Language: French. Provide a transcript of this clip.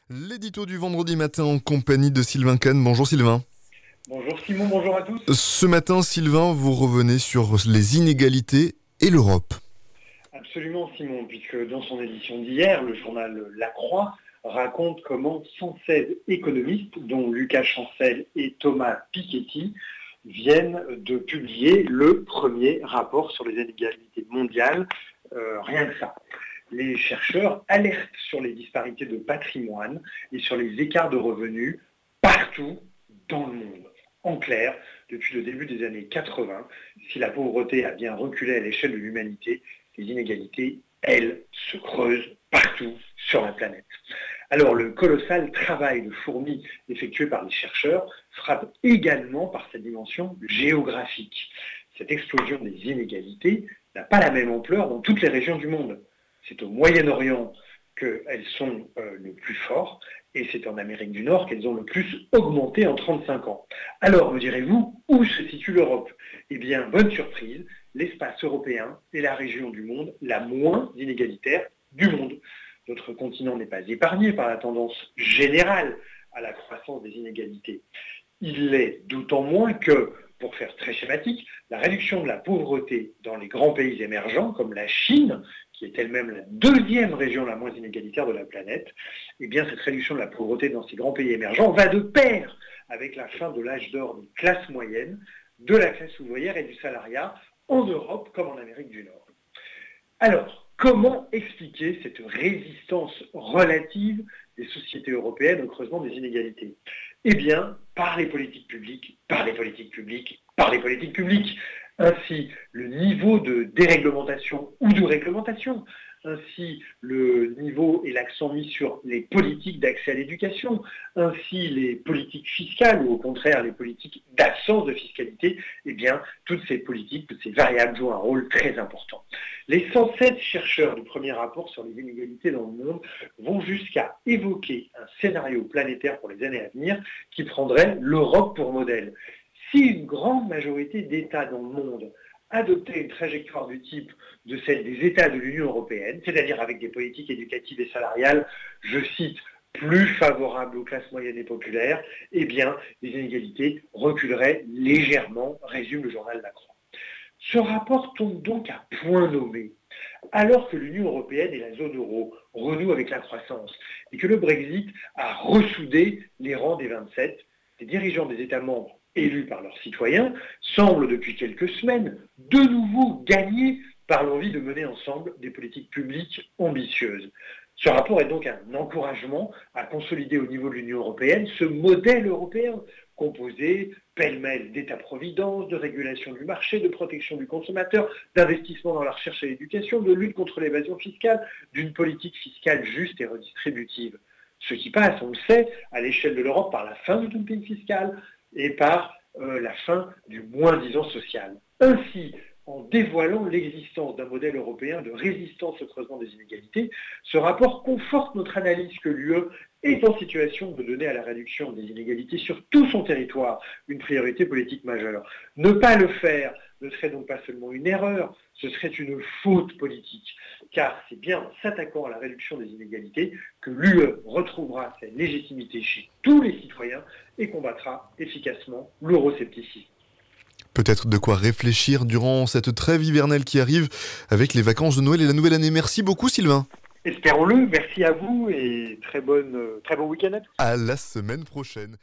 L'édito du vendredi matin en compagnie de Sylvain Kahn. Bonjour Sylvain. Bonjour Simon, bonjour à tous. Ce matin, Sylvain, vous revenez sur les inégalités et l'Europe. Absolument Simon, puisque dans son édition d'hier, le journal La Croix raconte comment 116 économistes, dont Lucas Chancel et Thomas Piketty, viennent de publier le premier rapport sur les inégalités mondiales. Rien que ça. Les chercheurs alertent sur les disparités de patrimoine et sur les écarts de revenus partout dans le monde. En clair, depuis le début des années 80, si la pauvreté a bien reculé à l'échelle de l'humanité, les inégalités, elles, se creusent partout sur la planète. Alors le colossal travail de fourmi effectué par les chercheurs frappe également par sa dimension géographique. Cette explosion des inégalités n'a pas la même ampleur dans toutes les régions du monde. C'est au Moyen-Orient qu'elles sont le plus fortes et c'est en Amérique du Nord qu'elles ont le plus augmenté en 35 ans. Alors, me direz-vous, où se situe l'Europe ? Eh bien, bonne surprise, l'espace européen est la région du monde la moins inégalitaire du monde. Notre continent n'est pas épargné par la tendance générale à la croissance des inégalités. Il l'est d'autant moins que, pour faire très schématique, la réduction de la pauvreté dans les grands pays émergents, comme la Chine, qui est elle-même la deuxième région la moins inégalitaire de la planète, eh bien cette réduction de la pauvreté dans ces grands pays émergents va de pair avec la fin de l'âge d'or des classes moyennes, de la classe ouvrière et du salariat en Europe comme en Amérique du Nord. Alors, comment expliquer cette résistance relative des sociétés européennes au creusement des inégalités ? Eh bien, par les politiques publiques, par les politiques publiques, par les politiques publiques. Ainsi, le niveau de déréglementation ou de réglementation, ainsi le niveau et l'accent mis sur les politiques d'accès à l'éducation, ainsi les politiques fiscales ou au contraire les politiques d'absence de fiscalité, eh bien, toutes ces politiques, toutes ces variables jouent un rôle très important. Les 107 chercheurs du premier rapport sur les inégalités dans le monde vont jusqu'à évoquer un scénario planétaire pour les années à venir qui prendrait l'Europe pour modèle. Si une grande majorité d'États dans le monde adoptait une trajectoire du type de celle des États de l'Union européenne, c'est-à-dire avec des politiques éducatives et salariales, je cite, plus favorables aux classes moyennes et populaires, eh bien, les inégalités reculeraient légèrement, résume le journal La Croix. Ce rapport tombe donc à point nommé, alors que l'Union européenne et la zone euro renouent avec la croissance et que le Brexit a ressoudé les rangs des 27, les dirigeants des États membres élus par leurs citoyens, semblent depuis quelques semaines de nouveau gagnés par l'envie de mener ensemble des politiques publiques ambitieuses. Ce rapport est donc un encouragement à consolider au niveau de l'Union européenne ce modèle européen composé pêle-mêle d'État-providence, de régulation du marché, de protection du consommateur, d'investissement dans la recherche et l'éducation, de lutte contre l'évasion fiscale, d'une politique fiscale juste et redistributive. Ce qui passe, on le sait, à l'échelle de l'Europe par la fin du dumping fiscal, et par la fin du moins-disant social. Ainsi, en dévoilant l'existence d'un modèle européen de résistance au creusement des inégalités, ce rapport conforte notre analyse que l'UE est en situation de donner à la réduction des inégalités sur tout son territoire une priorité politique majeure. Ne pas le faire ne serait donc pas seulement une erreur, ce serait une faute politique, car c'est bien en s'attaquant à la réduction des inégalités que l'UE retrouvera sa légitimité chez tous les citoyens et combattra efficacement l'euroscepticisme. Peut-être de quoi réfléchir durant cette trêve hivernale qui arrive avec les vacances de Noël et la nouvelle année. Merci beaucoup Sylvain. Espérons-le, merci à vous et très bon week-end à tous. À la semaine prochaine.